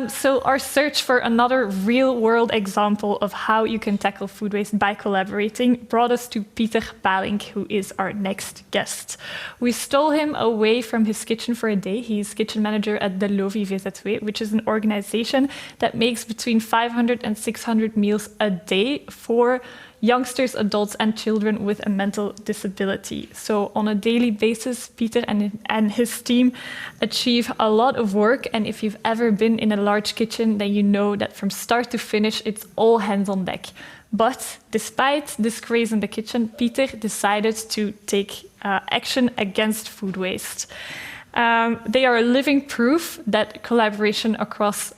So our search for another real-world example of how you can tackle food waste by collaborating brought us to Pieter Paelinck, who is our next guest. We stole him away from his kitchen for a day. He's kitchen manager at De Lovie Vzw, which is an organization that makes between 500 and 600 meals a day for youngsters, adults, and children with a mental disability. So on a daily basis, Pieter and his team achieve a lot of work. And if you've ever been in a large kitchen, then you know that from start to finish, it's all hands on deck. But despite this craze in the kitchen, Pieter decided to take action against food waste. They are living proof that collaboration across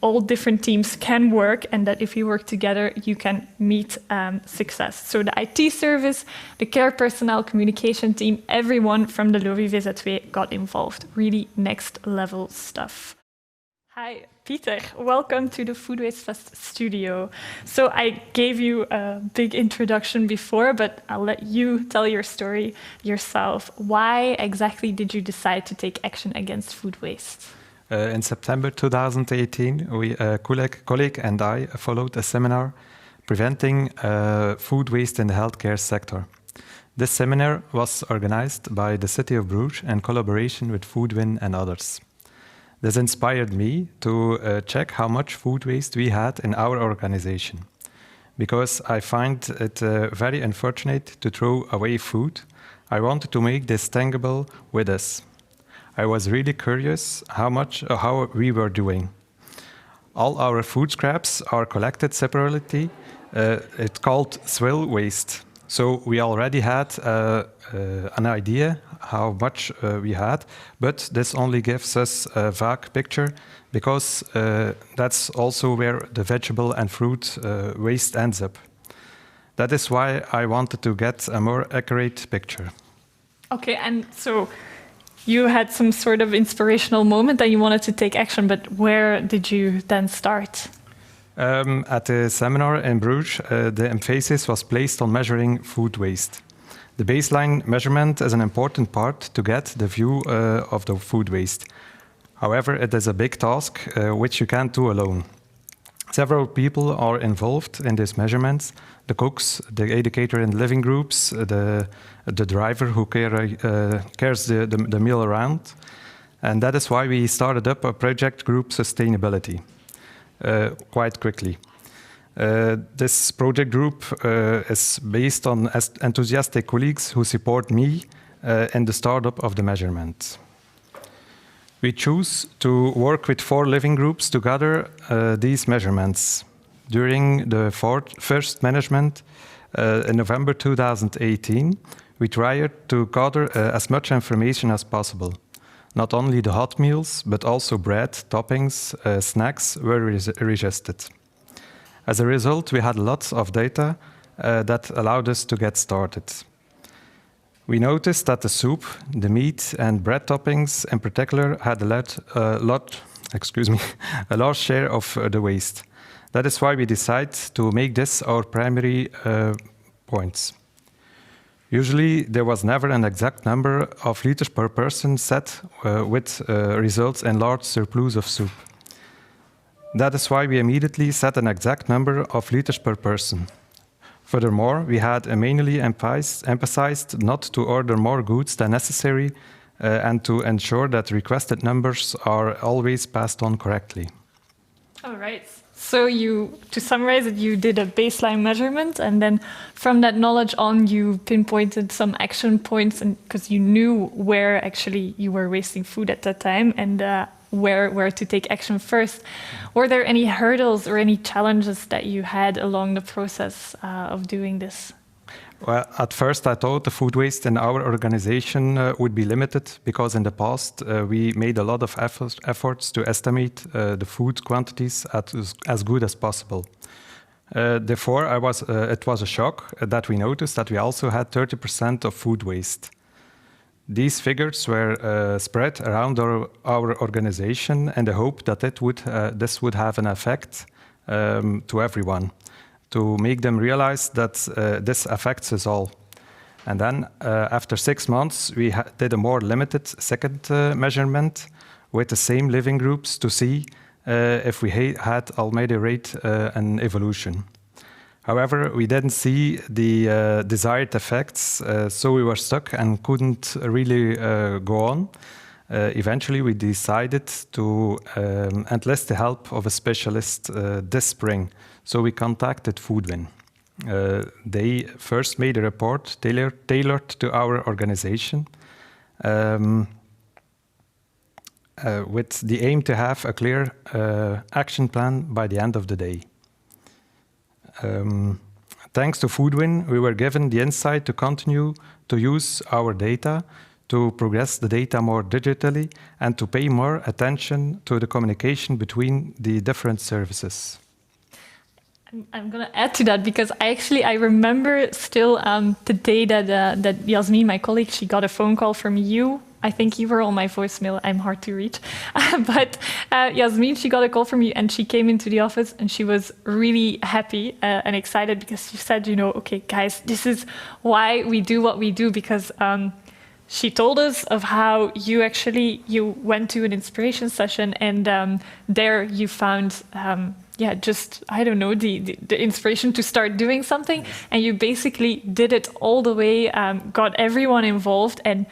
all different teams can work, and that if you work together, you can meet success. So the IT service, the care personnel, communication team, everyone from the Lovie Vzw got involved. Really next level stuff. Hi, Pieter. Welcome to the Food Waste Fest studio. So I gave you a big introduction before, but I'll let you tell your story yourself. Why exactly did you decide to take action against food waste? In September 2018, a colleague and I followed a seminar preventing food waste in the healthcare sector. This seminar was organized by the City of Bruges in collaboration with FoodWIN and others. This inspired me to check how much food waste we had in our organization, because I find it very unfortunate to throw away food. I wanted to make this tangible with us. I was really curious how we were doing. All our food scraps are collected separately. It's called Vzw waste. So we already had an idea how much we had, but this only gives us a vague picture, because that's also where the vegetable and fruit waste ends up. That is why I wanted to get a more accurate picture. Okay, and so you had some sort of inspirational moment that you wanted to take action, but where did you then start? At the seminar in Bruges, the emphasis was placed on measuring food waste. The baseline measurement is an important part to get the view of the food waste. However, it is a big task which you can't do alone. Several people are involved in these measurements: the cooks, the educator in living groups, the driver who carries the meal around. And that is why we started up a project group sustainability quite quickly. This project group is based on enthusiastic colleagues who support me in the startup of the measurement. We choose to work with 4 living groups to gather these measurements. During the first management in November 2018, we tried to gather as much information as possible. Not only the hot meals, but also bread, toppings, snacks were registered. As a result, we had lots of data that allowed us to get started. We noticed that the soup, the meat, and bread toppings in particular had a large share of the waste. That is why we decided to make this our primary points. Usually, there was never an exact number of liters per person set, with results in large surplus of soup. That is why we immediately set an exact number of liters per person. Furthermore, we had mainly emphasized not to order more goods than necessary and to ensure that requested numbers are always passed on correctly. All right. So to summarize it, you did a baseline measurement, and then from that knowledge on, you pinpointed some action points, and because you knew where actually you were wasting food at that time, and where to take action first. Were there any hurdles or any challenges that you had along the process of doing this? Well, at first I thought the food waste in our organization would be limited, because in the past we made a lot of efforts to estimate the food quantities as good as possible. Therefore, it was a shock that we noticed that we also had 30% of food waste. These figures were spread around our organization in the hope that this would have an effect to everyone, to make them realize that this affects us all. And then, after 6 months, we did a more limited second measurement with the same living groups to see if we had already rate an evolution. However, we didn't see the desired effects, so we were stuck and couldn't really go on. Eventually, we decided to enlist the help of a specialist this spring, so we contacted FoodWIN. They first made a report tailored to our organization with the aim to have a clear action plan by the end of the day. Thanks to FoodWIN, we were given the insight to continue to use our data, to progress the data more digitally, and to pay more attention to the communication between the different services. I'm going to add to that because I remember still the day that Yasmin, my colleague, she got a phone call from you. I think you were on my voicemail. I'm hard to reach. But Yasmin, she got a call from you and she came into the office and she was really happy and excited because she said, you know, okay, guys, this is why we do what we do, because she told us of how you went to an inspiration session and there you found the inspiration to start doing something, and you basically did it all the way, got everyone involved, and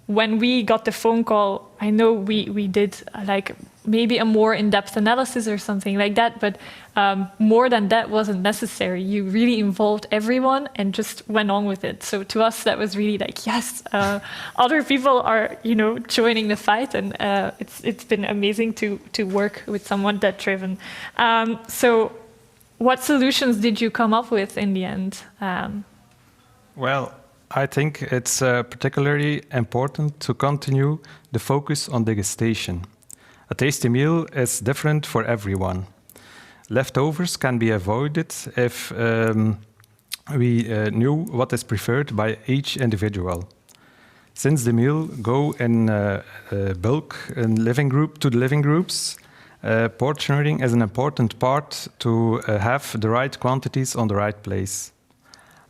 when we got the phone call, I know we did like maybe a more in-depth analysis or something like that, but more than that wasn't necessary. You really involved everyone and just went on with it. So to us, that was really like, yes, other people are, joining the fight, and it's been amazing to work with someone that driven. So what solutions did you come up with in the end? Well, I think it's particularly important to continue the focus on degustation. A tasty meal is different for everyone. Leftovers can be avoided if we knew what is preferred by each individual. Since the meal go in bulk in to the living groups, portioning is an important part to have the right quantities on the right place.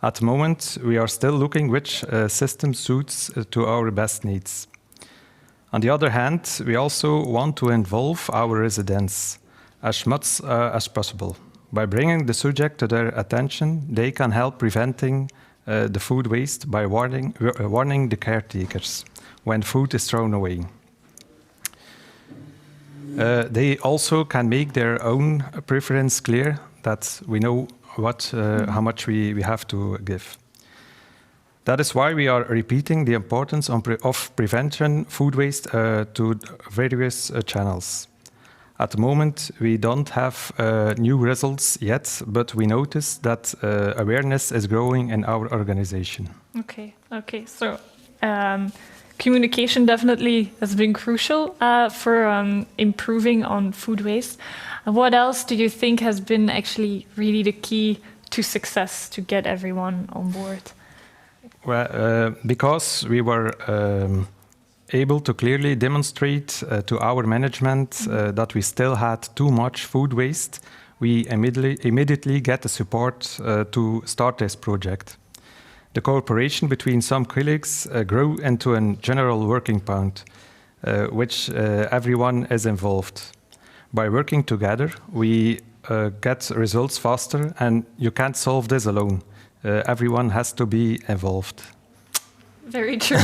At the moment, we are still looking which system suits to our best needs. On the other hand, we also want to involve our residents as much as possible. By bringing the subject to their attention, they can help preventing the food waste by warning the caretakers when food is thrown away. They also can make their own preference clear, that we know how much we have to give. That is why we are repeating the importance of prevention food waste to various channels. At the moment, we don't have new results yet, but we notice that awareness is growing in our organization. Okay. So communication definitely has been crucial for improving on food waste. What else do you think has been actually really the key to success to get everyone on board? Well, because we were able to clearly demonstrate to our management that we still had too much food waste, we immediately get the support to start this project. The cooperation between some colleagues grew into a general working point, which everyone is involved. By working together, we get results faster, and you can't solve this alone. Everyone has to be involved. Very true.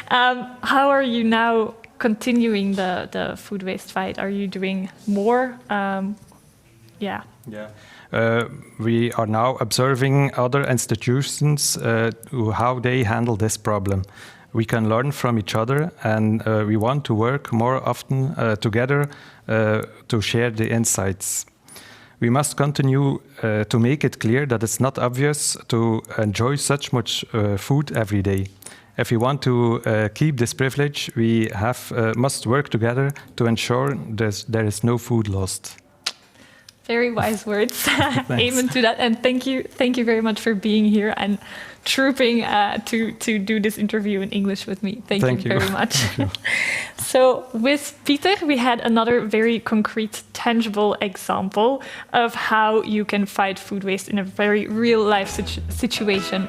How are you now continuing the food waste fight? Are you doing more? We are now observing other institutions how they handle this problem. We can learn from each other, and we want to work more often together to share the insights. We must continue to make it clear that it's not obvious to enjoy such much food every day. If we want to keep this privilege, we must work together to ensure there is no food lost. Very wise words. Amen to that. And thank you very much for being here and trooping to do this interview in English with me. Thank you very much. So with Pieter, we had another very concrete, tangible example of how you can fight food waste in a very real life situation.